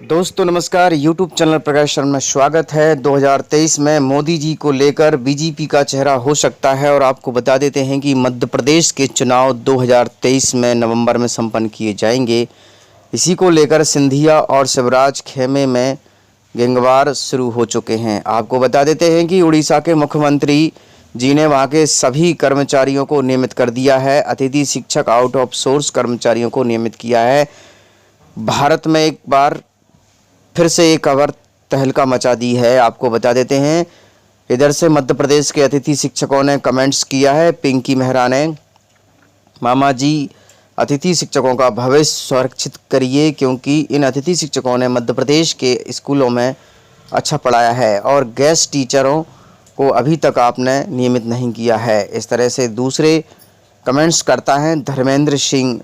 दोस्तों नमस्कार, YouTube channel Prakash Sharma में स्वागत है। 2023 में मोदी जी को लेकर बीजेपी का चेहरा हो सकता है और आपको बता देते हैं कि मध्य प्रदेश के चुनाव 2023 में नवंबर में संपन्न किए जाएंगे। इसी को लेकर सिंधिया और शिवराज खेमे में गैंगवार शुरू हो चुके हैं। आपको बता देते हैं कि उड़ीसा के मुख्यमंत्री जी ने वहां के सभी कर्मचारियों को नियमित कर दिया है। अतिथि शिक्षक आउट ऑफ सोर्स कर्मचारियों को नियमित किया है। भारत में एक बार फिर से एक खबर तहलका मचा दी है। आपको बता देते हैं, इधर से मध्य प्रदेश के अतिथि शिक्षकों ने कमेंट्स किया है। पिंकी मेहरा ने, मामा जी अतिथि शिक्षकों का भविष्य सुरक्षित करिए, क्योंकि इन अतिथि शिक्षकों ने मध्य प्रदेश के स्कूलों में अच्छा पढ़ाया है और गेस्ट टीचरों को अभी तक आपने नियमित नहीं किया है। इस तरह से दूसरे कमेंट्स करता है धर्मेंद्र सिंह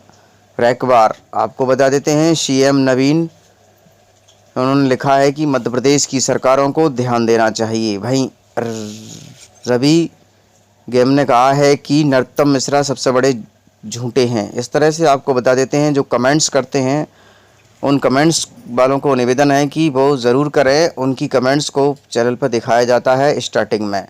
रैकवार। आपको बता देते हैं सीएम नवीन, उन्होंने लिखा है कि मध्य प्रदेश की सरकारों को ध्यान देना चाहिए। भाई रवि गेम ने कहा है कि नरोत्तम मिश्रा सबसे बड़े झूठे हैं। इस तरह से आपको बता देते हैं, जो कमेंट्स करते हैं उन कमेंट्स वालों को निवेदन है कि वो ज़रूर करें। उनकी कमेंट्स को चैनल पर दिखाया जाता है स्टार्टिंग में।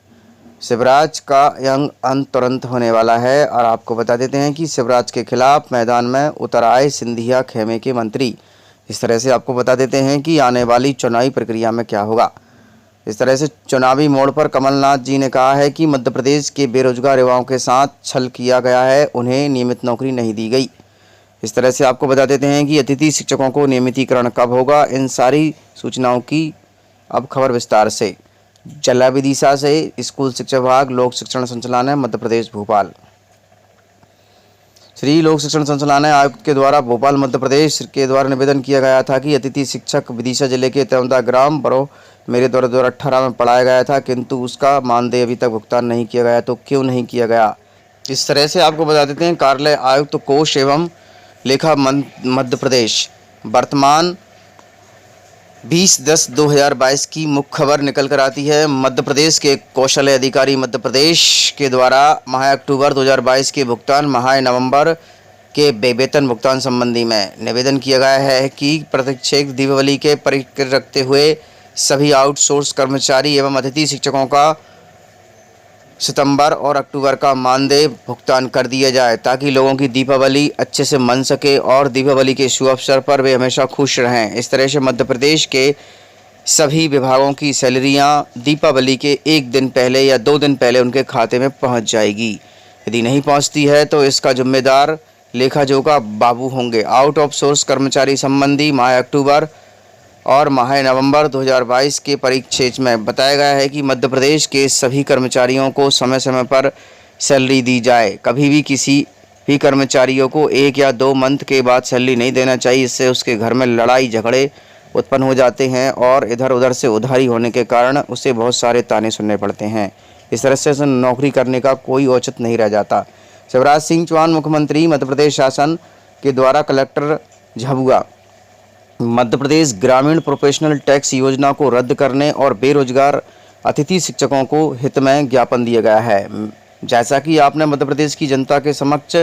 शिवराज का यंग अंत तुरंत होने वाला है और आपको बता देते हैं कि शिवराज के खिलाफ मैदान में उतर आए सिंधिया खेमे के मंत्री। इस तरह से आपको बता देते हैं कि आने वाली चुनावी प्रक्रिया में क्या होगा। इस तरह से चुनावी मोड़ पर कमलनाथ जी ने कहा है कि मध्य प्रदेश के बेरोजगार युवाओं के साथ छल किया गया है, उन्हें नियमित नौकरी नहीं दी गई। इस तरह से आपको बता देते हैं कि अतिथि शिक्षकों को नियमितीकरण कब होगा। इन सारी सूचनाओं की अब खबर विस्तार से। जला विदिशा से स्कूल शिक्षा विभाग, लोक शिक्षण संचालनालय मध्य प्रदेश भोपाल। श्री लोक शिक्षण संचालनालय आयुक्त के द्वारा भोपाल मध्य प्रदेश के द्वारा निवेदन किया गया था कि अतिथि शिक्षक विदिशा जिले के तेवंदा ग्राम बरो मेरे द्वारा 2018 में पढ़ाया गया था, किंतु उसका मानदेय अभी तक भुगतान नहीं किया गया। तो क्यों नहीं किया गया, इस तरह से आपको बता देते हैं। कार्यालय आयुक्त कोष एवं लेखा मध्य प्रदेश, वर्तमान 20/10/2022 की मुख्य खबर निकल कर आती है। मध्य प्रदेश के कौशल अधिकारी मध्य प्रदेश के द्वारा माह अक्टूबर 2022 के भुगतान माह नवंबर के वेतन भुगतान संबंधी में निवेदन किया गया है कि प्रत्यक्ष दीपावली के परिप्रेक्ष्य रखते हुए सभी आउटसोर्स कर्मचारी एवं अतिथि शिक्षकों का सितंबर और अक्टूबर का मानदेय भुगतान कर दिया जाए, ताकि लोगों की दीपावली अच्छे से मन सके और दीपावली के शुभ अवसर पर वे हमेशा खुश रहें। इस तरह से मध्य प्रदेश के सभी विभागों की सैलरियां दीपावली के 1 दिन पहले या 2 दिन पहले उनके खाते में पहुंच जाएगी। यदि नहीं पहुंचती है तो इसका जिम्मेदार लेखा जोखा बाबू होंगे। आउट ऑफ सोर्स कर्मचारी संबंधी माह अक्टूबर और माह नवंबर 2022 के परिप्रेक्ष्य में बताया गया है कि मध्य प्रदेश के सभी कर्मचारियों को समय समय पर सैलरी दी जाए। कभी भी किसी भी कर्मचारियों को 1 या 2 मंथ के बाद सैलरी नहीं देना चाहिए। इससे उसके घर में लड़ाई झगड़े उत्पन्न हो जाते हैं और इधर उधर से उधारी होने के कारण उसे बहुत सारे ताने सुनने पड़ते हैं। इस तरह से नौकरी करने का कोई औचित्य नहीं रह जाता। शिवराज सिंह चौहान मुख्यमंत्री मध्य प्रदेश शासन के द्वारा कलेक्टर झाबुआ मध्य प्रदेश ग्रामीण प्रोफेशनल टैक्स योजना को रद्द करने और बेरोजगार अतिथि शिक्षकों को हित में ज्ञापन दिया गया है। जैसा कि आपने मध्य प्रदेश की जनता के समक्ष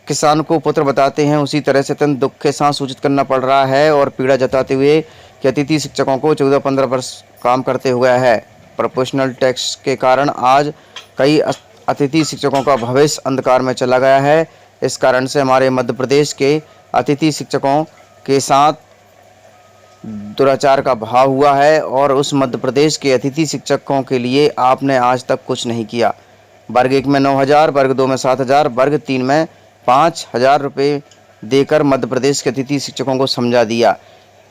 किसान को पुत्र बताते हैं, उसी तरह से अत्यंत दुख के साथ सूचित करना पड़ रहा है और पीड़ा जताते हुए कि अतिथि शिक्षकों को 14-15 वर्ष काम करते हुए है। प्रोफेशनल टैक्स के कारण आज कई अतिथि शिक्षकों का भविष्य अंधकार में चला गया है। इस कारण से हमारे मध्य प्रदेश के अतिथि शिक्षकों के साथ दुराचार का भाव हुआ है और उस मध्य प्रदेश के अतिथि शिक्षकों के लिए आपने आज तक कुछ नहीं किया। वर्ग 1 में 9,000, वर्ग 2 में 7,000, वर्ग 3 में 5,000 रुपये देकर मध्य प्रदेश के अतिथि शिक्षकों को समझा दिया।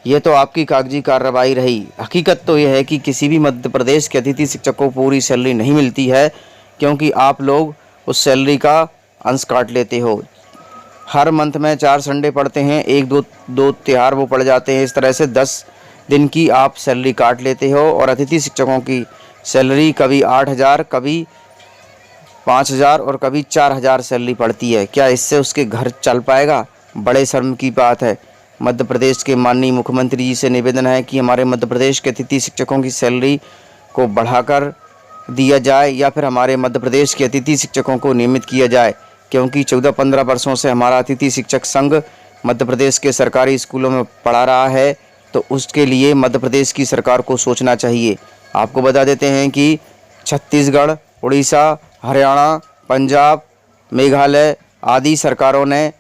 यह तो आपकी कागजी कार्रवाई रही। हकीकत तो यह है कि किसी भी मध्य प्रदेश के अतिथि शिक्षक को पूरी सैलरी नहीं मिलती है, क्योंकि आप लोग उस सैलरी का अंश काट लेते हो। हर मंथ में 4 संडे पड़ते हैं, 1-2 त्यौहार वो पड़ जाते हैं। इस तरह से 10 दिन की आप सैलरी काट लेते हो और अतिथि शिक्षकों की सैलरी कभी 8,000, कभी 5,000 और कभी 4,000 सैलरी पड़ती है। क्या इससे उसके घर चल पाएगा? बड़े शर्म की बात है। मध्य प्रदेश के माननीय मुख्यमंत्री जी से निवेदन है कि हमारे मध्य प्रदेश के अतिथि शिक्षकों की सैलरी को बढ़ाकर दिया जाए या फिर हमारे मध्य प्रदेश के अतिथि शिक्षकों को नियमित किया जाए, क्योंकि 14-15 वर्षों से हमारा अतिथि शिक्षक संघ मध्य प्रदेश के सरकारी स्कूलों में पढ़ा रहा है तो उसके लिए मध्य प्रदेश की सरकार को सोचना चाहिए। आपको बता देते हैं कि छत्तीसगढ़, उड़ीसा, हरियाणा, पंजाब, मेघालय आदि सरकारों ने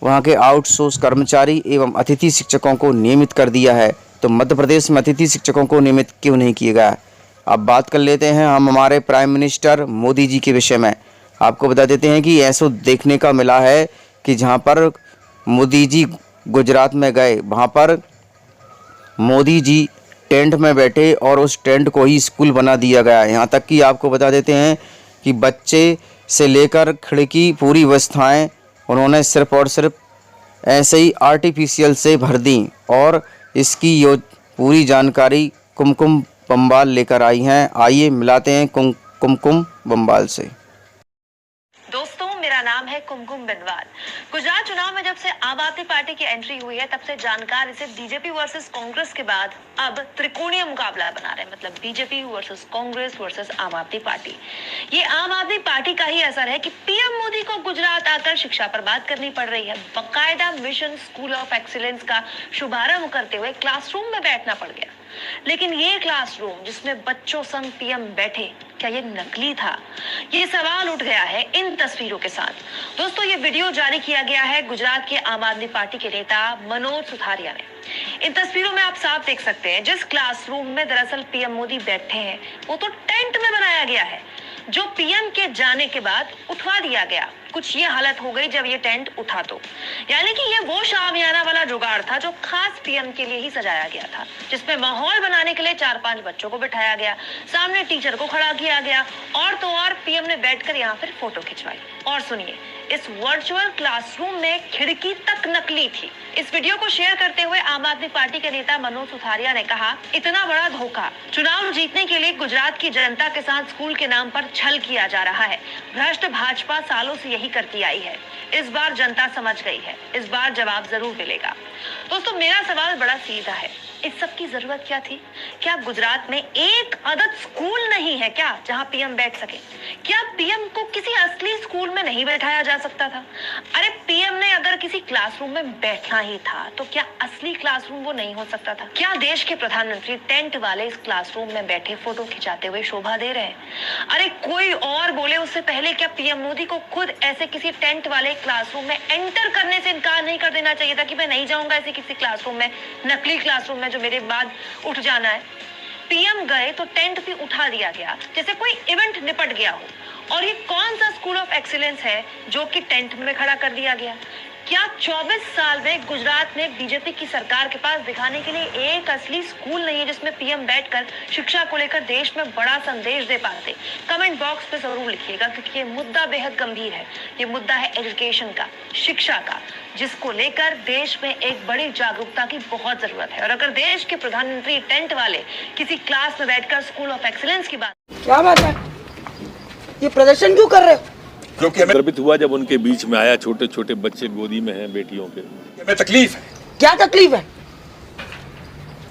वहाँ के आउटसोर्स कर्मचारी एवं अतिथि शिक्षकों को नियमित कर दिया है, तो मध्य प्रदेश में अतिथि शिक्षकों को नियमित क्यों नहीं किया गया? अब बात कर लेते हैं हम हमारे प्राइम मिनिस्टर मोदी जी के विषय में। आपको बता देते हैं कि ऐसा देखने का मिला है कि जहाँ पर मोदी जी गुजरात में गए, वहाँ पर मोदी जी टेंट में बैठे और उस टेंट को ही स्कूल बना दिया गया है। यहाँ तक कि आपको बता देते हैं कि बच्चे से लेकर खिड़की पूरी व्यवस्थाएं उन्होंने सिर्फ और सिर्फ ऐसे ही आर्टिफिशियल से भर दी। और इसकी पूरी जानकारी कुमकुम बम्बाल लेकर आई हैं। आइए मिलाते हैं कुमकुम बम्बाल से। दोस्तों, मेरा नाम है कुमकुम बिंदवाल। गुजरात चुनाव में जब से आम आदमी पार्टी की एंट्री हुई है, तब से जानकार इसे बीजेपी वर्सेस कांग्रेस के बाद अब त्रिकोणीय मुकाबला बना रहे हैं। मतलब बीजेपी वर्सेस कांग्रेस वर्सेस आम आदमी पार्टी। ये आम आदमी पार्टी का ही असर है कि पीएम मोदी को गुजरात आकर शिक्षा पर बात करनी पड़ रही है। बाकायदा मिशन स्कूल ऑफ एक्सीलेंस का शुभारंभ करते हुए क्लासरूम में बैठना पड़ गया। लेकिन ये क्लासरूम जिसमें बच्चों संग पीएम बैठे, क्या ये नकली था? ये सवाल उठ गया है इन तस्वीरों के साथ। दोस्तों, ये वीडियो जारी किया गया है गुजरात के आम आदमी पार्टी के नेता मनोज सुथारिया ने। इन तस्वीरों में आप साफ देख सकते हैं जिस क्लासरूम में दरअसल पीएम मोदी बैठे हैं वो तो टेंट में बनाया गया है, जो पीएम के जाने के बाद उठवा दिया गया। कुछ ये हालत हो गई जब ये टेंट उठा तो, यानी कि ये वो शामियाना वाला जुगाड़ था जो खास पीएम के लिए ही सजाया गया था, जिसमें माहौल बनाने के लिए 4-5 बच्चों को बिठाया गया, सामने टीचर को खड़ा किया गया और तो और पीएम ने बैठकर यहाँ फिर फोटो खिंचवाई। और सुनिए, इस वर्चुअल क्लासरूम में खिड़की तक नकली थी। इस वीडियो को शेयर करते हुए आम आदमी पार्टी के नेता मनोज सुथारिया ने कहा, इतना बड़ा धोखा। चुनाव जीतने के लिए गुजरात की जनता के साथ स्कूल के नाम पर छल किया जा रहा है। भ्रष्ट भाजपा सालों से यही करती आई है। इस बार जनता समझ गई है, इस बार जवाब जरूर मिलेगा। दोस्तों, मेरा सवाल बड़ा सीधा है, इस सब की जरूरत क्या थी? क्या गुजरात में एक अदद स्कूल नहीं है क्या जहां पीएम बैठ सके? क्या पीएम को किसी असली स्कूल में नहीं बैठाया जा सकता था? अरे पीएम ने अगर किसी क्लासरूम में बैठना ही था तो क्या असली क्लासरूम वो नहीं हो सकता था? क्या देश के प्रधानमंत्री टेंट वाले इस क्लासरूम में बैठे फोटो खिंचाते हुए शोभा दे रहे हैं? अरे कोई और बोले उससे पहले क्या पीएम मोदी को खुद ऐसे किसी टेंट वाले क्लासरूम में एंटर करने से इनकार नहीं कर देना चाहिए था कि मैं नहीं जाऊंगा ऐसे किसी क्लासरूम में, नकली क्लासरूम में जो मेरे बाद उठ जाना है? पीएम गए तो टेंट भी उठा दिया गया जैसे कोई इवेंट निपट गया हो। और ये कौन सा स्कूल ऑफ एक्सीलेंस है जो कि टेंट में खड़ा कर दिया गया? क्या 24 साल में गुजरात में बीजेपी की सरकार के पास दिखाने के लिए एक असली स्कूल नहीं है जिसमें पीएम बैठकर शिक्षा को लेकर देश में बड़ा संदेश दे पाते? कमेंट बॉक्स पे जरूर लिखिएगा, क्योंकि ये मुद्दा बेहद गंभीर है। ये मुद्दा है एजुकेशन का, शिक्षा का, जिसको लेकर देश में एक बड़ी जागरूकता की बहुत जरूरत है। और अगर देश के प्रधानमंत्री टेंट वाले किसी क्लास में बैठकर स्कूल ऑफ एक्सीलेंस की बात, क्या बात है, ये प्रदर्शन क्यों कर रहे हो? क्योंकि हमें गर्वित हुआ जब उनके बीच में आया। छोटे छोटे बच्चे गोदी में हैं बेटियों के। हमें तकलीफ है। क्या तकलीफ है?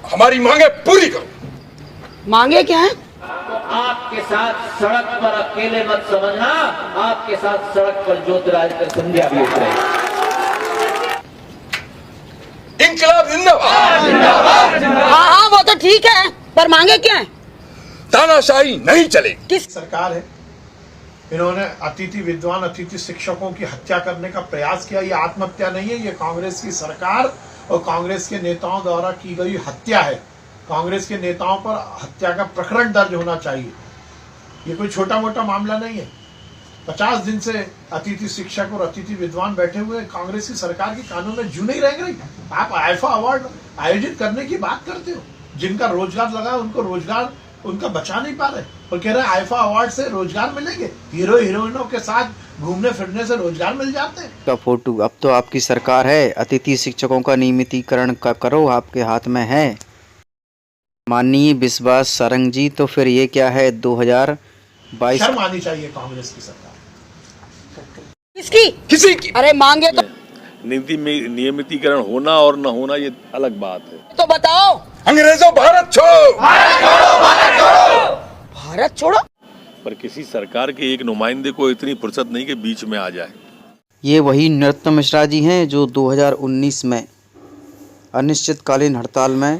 हमारी मांगे पूरी करो। मांगे क्या है? आपके साथ सड़क पर अकेले मत समझना, आपके साथ सड़क पर ज्योतिरादित्य सिंधिया भी उतरे। इंकलाब जिंदाबाद। हाँ, वो तो ठीक है, पर मांगे क्या है? तानाशाही नहीं चलेगी। किस सरकार है, इन्होंने अतिथि विद्वान अतिथि शिक्षकों की हत्या करने का प्रयास किया। ये आत्महत्या नहीं है, ये कांग्रेस की सरकार और कांग्रेस के नेताओं द्वारा की गई हत्या है। कांग्रेस के नेताओं पर हत्या का प्रकरण दर्ज होना चाहिए। ये कोई छोटा मोटा मामला नहीं है। 50 दिन से अतिथि शिक्षक और अतिथि विद्वान बैठे हुए कांग्रेस की सरकार के कानून में जू नहीं रह गई। आप आईफा अवार्ड आयोजित करने की बात करते हो, जिनका रोजगार लगा उनको रोजगार उनका बचा नहीं पा रहे, और कह रहे हैं आईफा अवार्ड से रोजगार मिलेंगे। हीरो हीरोइनों के साथ घूमने फिरने से रोजगार मिल जाते हैं। का फोटो, अब तो आपकी सरकार है, अतिथि शिक्षकों का नियमितीकरण का करो, आपके हाथ में है। माननीय विश्वास सारंग जी, तो फिर ये क्या है 2022? शर्म आनी चाहिए कांग्रेस की सरकार। किसकी? किसी की। अरे मांगे तो नीति में नियमितीकरण होना और न होना ये अलग बात है। तो बताओ। अंग्रेजों भारत छोड़ो। भारत छोड़ो। पर किसी सरकार के एक नुमाइंदे को इतनी फुर्सत नहीं कि बीच में आ जाए। ये वही नरोत्तम मिश्रा जी हैं जो 2019 में अनिश्चितकालीन हड़ताल में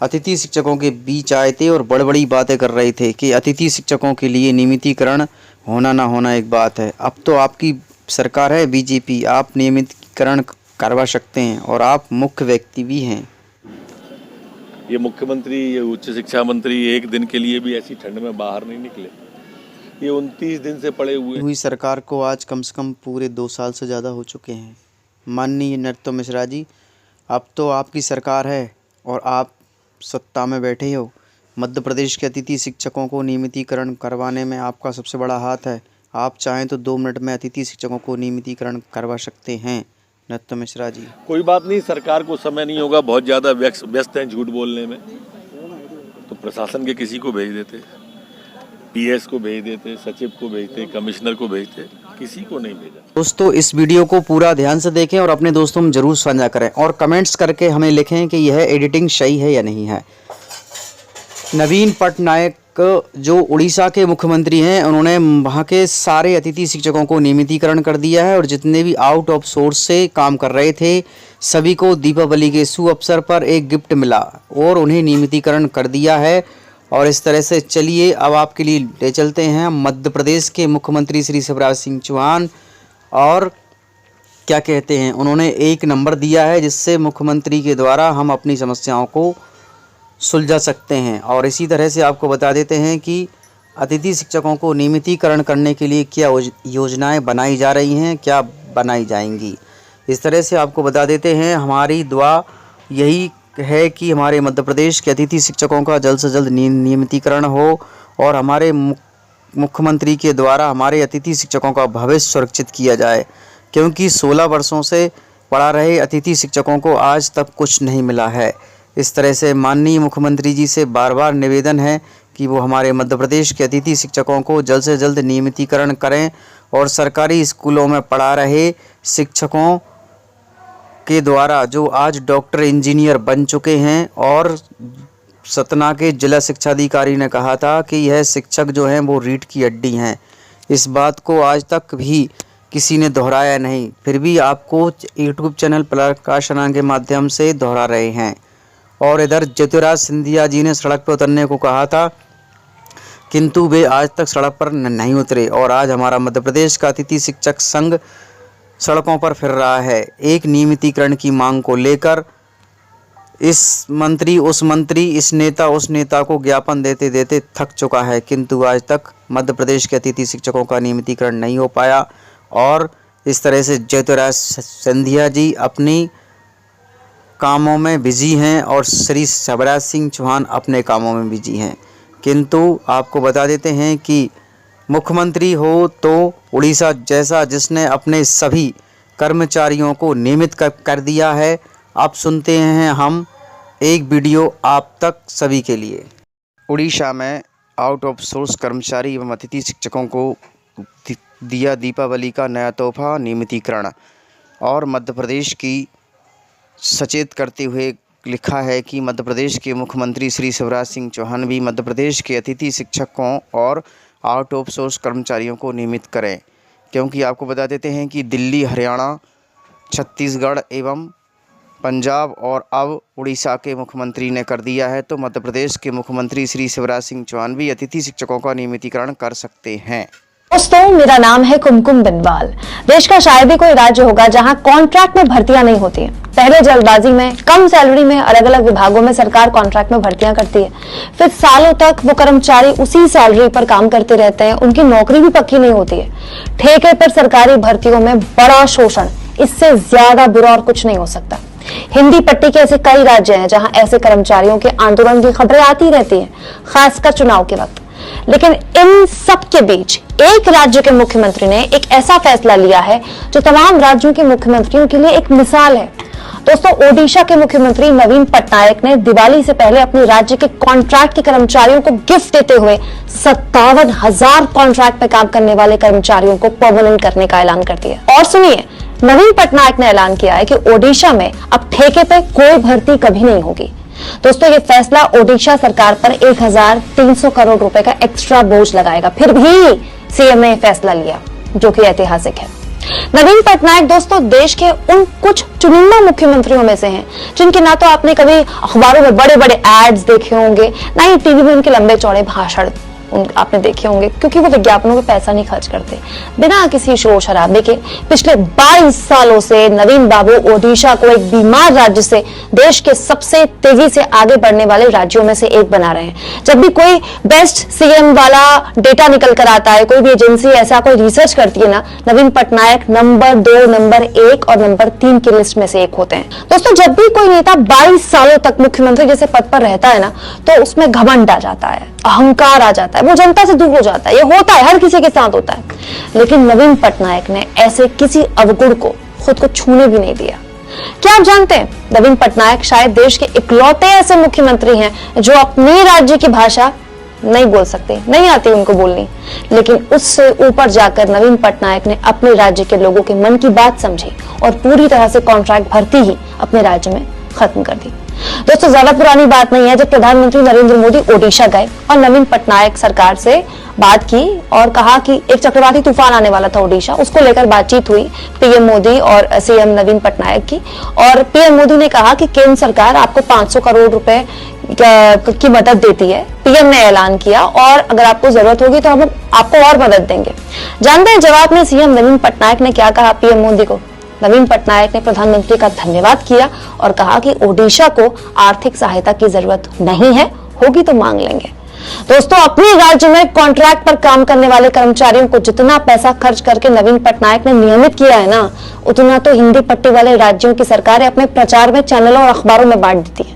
अतिथि शिक्षकों के बीच आए थे और बड़ी बातें कर रहे थे कि अतिथि शिक्षकों के लिए नियमितीकरण होना ना होना एक बात है। अब तो आपकी सरकार है बीजेपी, आप नियमितीकरण करवा सकते हैं और आप मुख्य व्यक्ति भी हैं। ये मुख्यमंत्री, ये उच्च शिक्षा मंत्री एक दिन के लिए भी ऐसी ठंड में बाहर नहीं निकले। ये 29 दिन से पड़े हुए हुई सरकार को आज कम से कम पूरे 2 साल से ज़्यादा हो चुके हैं। माननीय नरोत्तम मिश्रा जी, अब तो आपकी सरकार है और आप सत्ता में बैठे हो। मध्य प्रदेश के अतिथि शिक्षकों को नियमितीकरण करवाने में आपका सबसे बड़ा हाथ है। आप चाहें तो 2 मिनट में अतिथि शिक्षकों को नियमितीकरण करवा सकते हैं। नरोत्तम मिश्रा जी, कोई बात नहीं, सरकार को समय नहीं होगा, बहुत ज़्यादा व्यस्त हैं झूठ बोलने में, तो प्रशासन के किसी को भेज देते, पीएस को भेज देते, सचिव को भेजते, कमिश्नर को भेजते, किसी को नहीं भेजा। दोस्तों इस वीडियो को पूरा ध्यान से देखें और अपने दोस्तों में जरूर साझा करें और कमेंट्स करके हमें लिखें कि यह एडिटिंग सही है या नहीं है। नवीन पटनायक जो उड़ीसा के मुख्यमंत्री हैं, उन्होंने वहाँ के सारे अतिथि शिक्षकों को नियमितीकरण कर दिया है और जितने भी आउट ऑफ सोर्स से काम कर रहे थे सभी को दीपावली के शुभ अवसर पर एक गिफ्ट मिला और उन्हें नियमितीकरण कर दिया है। और इस तरह से चलिए अब आपके लिए ले चलते हैं मध्य प्रदेश के मुख्यमंत्री श्री शिवराज सिंह चौहान, और क्या कहते हैं, उन्होंने एक नंबर दिया है जिससे मुख्यमंत्री के द्वारा हम अपनी समस्याओं को सुलझा सकते हैं। और इसी तरह से आपको बता देते हैं कि अतिथि शिक्षकों को नियमितीकरण करने के लिए क्या योजनाएं बनाई जा रही हैं, क्या बनाई जाएंगी। इस तरह से आपको बता देते हैं, हमारी दुआ यही है कि हमारे मध्य प्रदेश के अतिथि शिक्षकों का जल्द से जल्द नियमितीकरण हो और हमारे मुख्यमंत्री के द्वारा हमारे अतिथि शिक्षकों का भविष्य सुरक्षित किया जाए, क्योंकि 16 वर्षों से पढ़ा रहे अतिथि शिक्षकों को आज तक कुछ नहीं मिला है। इस तरह से माननीय मुख्यमंत्री जी से बार बार निवेदन है कि वो हमारे मध्य प्रदेश के अतिथि शिक्षकों को जल्द से जल्द नियमितीकरण करें और सरकारी स्कूलों में पढ़ा रहे शिक्षकों के द्वारा जो आज डॉक्टर इंजीनियर बन चुके हैं, और सतना के जिला शिक्षा अधिकारी ने कहा था कि यह शिक्षक जो हैं वो रीढ़ की हड्डी हैं, इस बात को आज तक भी किसी ने दोहराया नहीं, फिर भी आपको यूट्यूब चैनल प्रकाशना के माध्यम से दोहरा रहे हैं। और इधर ज्योतिराज सिंधिया जी ने सड़क पर उतरने को कहा था, किंतु वे आज तक सड़क पर नहीं उतरे और आज हमारा मध्य प्रदेश का अतिथि शिक्षक संघ सड़कों पर फिर रहा है एक नियमितीकरण की मांग को लेकर। इस मंत्री उस मंत्री, इस नेता उस नेता को ज्ञापन देते देते थक चुका है, किंतु आज तक मध्य प्रदेश के अतिथि शिक्षकों का नियमितीकरण नहीं हो पाया। और इस तरह से ज्योतिराज सिंधिया जी अपनी कामों में बिजी हैं और श्री शिवराज सिंह चौहान अपने कामों में बिजी हैं। किंतु आपको बता देते हैं कि मुख्यमंत्री हो तो उड़ीसा जैसा, जिसने अपने सभी कर्मचारियों को नियमित कर दिया है। अब सुनते हैं हम एक वीडियो आप तक सभी के लिए। उड़ीसा में आउट ऑफ सोर्स कर्मचारी एवं अतिथि शिक्षकों को दिया दीपावली का नया तोहफा, नियमितीकरण। और मध्य प्रदेश की सचेत करते हुए लिखा है कि मध्य प्रदेश के मुख्यमंत्री श्री शिवराज सिंह चौहान भी मध्य प्रदेश के अतिथि शिक्षकों और आउट ऑफ सोर्स कर्मचारियों को नियमित करें, क्योंकि आपको बता देते हैं कि दिल्ली, हरियाणा, छत्तीसगढ़ एवं पंजाब और अब उड़ीसा के मुख्यमंत्री ने कर दिया है, तो मध्य प्रदेश के मुख्यमंत्री श्री शिवराज सिंह चौहान भी अतिथि शिक्षकों का नियमितीकरण कर सकते हैं। दोस्तों, मेरा नाम है कुमकुम बिनवाल। देश का शायद ही कोई राज्य होगा जहां कॉन्ट्रैक्ट में भर्तियां नहीं होती हैं। पहले जल्दबाजी में, कम सैलरी में अलग अलग विभागों में सरकार कॉन्ट्रैक्ट में भर्तियां करती है, फिर सालों तक वो कर्मचारी उसी सैलरी पर काम करते रहते हैं, उनकी नौकरी भी पक्की नहीं होती है। ठेके पर सरकारी भर्तियों में बड़ा शोषण, इससे ज्यादा बुरा और कुछ नहीं हो सकता। हिंदी पट्टी के ऐसे कई राज्य हैं जहां ऐसे कर्मचारियों के आंदोलन की खबरें आती रहती हैं, खासकर चुनाव के वक्त। लेकिन इन सब के बीच एक राज्य के मुख्यमंत्री ने एक ऐसा फैसला लिया है जो तमाम राज्यों के मुख्यमंत्रियों के लिए एक मिसाल है। दोस्तों, ओडिशा के मुख्यमंत्री नवीन पटनायक ने दिवाली से पहले अपने राज्य के कॉन्ट्रैक्ट के कर्मचारियों को गिफ्ट देते हुए 57,000 कॉन्ट्रैक्ट पे काम करने वाले कर्मचारियों को परमानेंट करने का ऐलान कर दिया। और सुनिए, नवीन पटनायक ने ऐलान किया है कि ओडिशा में अब ठेके पे कोई भर्ती कभी नहीं होगी। दोस्तों, ये फैसला ओडिशा सरकार पर 1,300 करोड़ रुपए का एक्स्ट्रा बोझ लगाएगा। फिर भी सीएम ने फैसला लिया जो कि ऐतिहासिक है। नवीन पटनायक दोस्तों देश के उन कुछ चुनिंदा मुख्यमंत्रियों में से हैं जिनके ना तो आपने कभी अखबारों में बड़े बड़े एड्स देखे होंगे, ना ही टीवी में उनके लंबे चौड़े भाषण आपने देखे होंगे, क्योंकि वो विज्ञापनों पे पैसा नहीं खर्च करते। बिना किसी शोर शराबे के पिछले 22 सालों से नवीन बाबू ओडिशा को एक बीमार राज्य से देश के सबसे तेजी से आगे बढ़ने वाले राज्यों में से एक बना रहे हैं। जब भी कोई बेस्ट सीएम वाला डेटा निकल कर आता है, कोई भी एजेंसी ऐसा कोई रिसर्च करती है ना, नवीन पटनायक नंबर 2, नंबर 1 और नंबर 3 की लिस्ट में से एक होते हैं। दोस्तों जब भी कोई नेता 22 सालों तक मुख्यमंत्री जैसे पद पर रहता है ना, तो उसमें घमंड आ जाता है, अहंकार आ जाता है, वो जनता से दूर हो जाता है। ये होता है, हर किसी के साथ होता है। लेकिन नवीन पटनायक ने ऐसे किसी अवगुण को खुद को छूने भी नहीं दिया। क्या आप जानते हैं, नवीन पटनायक शायद देश के इकलौते ऐसे मुख्यमंत्री हैं जो अपनी राज्य की भाषा नहीं बोल सकते, नहीं आती उनको बोलनी, लेकिन उससे ऊपर जाकर नवीन पटनायक ने अपने राज्य के लोगों के मन की बात समझी और पूरी तरह से कॉन्ट्रैक्ट भर्ती ही अपने राज्य में खत्म कर दी। दोस्तों ज्यादा पुरानी बात नहीं है जब प्रधानमंत्री नरेंद्र मोदी ओडिशा गए और नवीन पटनायक सरकार से बात की और कहा कि एक चक्रवाती तूफान आने वाला था ओडिशा, उसको लेकर बातचीत हुई पीएम मोदी और सीएम नवीन पटनायक की। और पीएम मोदी ने कहा कि केंद्र सरकार आपको 500 करोड़ रुपए की मदद देती है, पीएम ने ऐलान किया, और अगर आपको जरूरत होगी तो हम आपको और मदद देंगे। जानते हैं जवाब में सीएम नवीन पटनायक ने क्या कहा पीएम मोदी को? नवीन पटनायक ने प्रधानमंत्री का धन्यवाद किया और कहा कि ओडिशा को आर्थिक सहायता की जरूरत नहीं है, होगी तो मांग लेंगे। दोस्तों अपने राज्य में कॉन्ट्रैक्ट पर काम करने वाले कर्मचारियों को जितना पैसा खर्च करके नवीन पटनायक ने नियमित किया है ना, उतना तो हिंदी पट्टी वाले राज्यों की सरकारें अपने प्रचार में चैनलों और अखबारों में बांट देती है।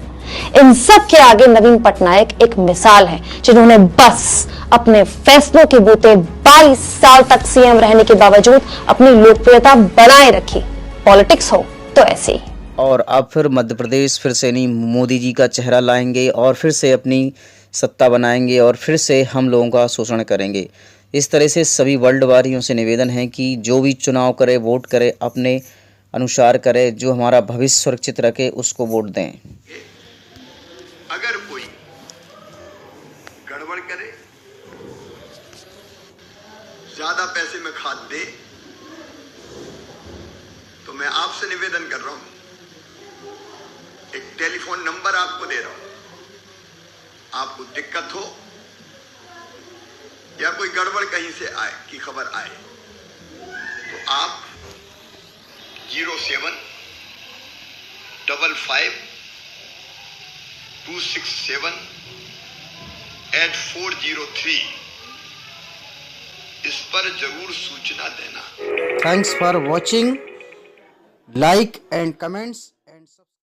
इन सब के आगे नवीन पटनायक एक मिसाल है, जिन्होंने बस अपने फैसलों के बूते 22 साल तक सीएम रहने के बावजूद अपनी लोकप्रियता बनाए रखी। पॉलिटिक्स हो तो ऐसे ही। और अब फिर मध्य प्रदेश फिर से नहीं, मोदी जी का चेहरा लाएंगे और फिर से अपनी सत्ता बनाएंगे और फिर से हम लोगों का शोषण करेंगे। इस तरह से सभी वर्ल्ड वारियों से निवेदन है कि जो भी चुनाव करे, वोट करे, अपने अनुसार करे, जो हमारा भविष्य सुरक्षित रखे उसको वोट दें। अगर कोई गड़बड़ करे, ज्यादा पैसे में खाद दे, तो मैं आपसे निवेदन कर रहा हूं, एक टेलीफोन नंबर आपको दे रहा हूं। आपको दिक्कत हो या कोई गड़बड़ कहीं से आए की खबर आए, तो आप 07 55 267 8403 इस पर जरूर सूचना देना। Thanks for watching, like and comments.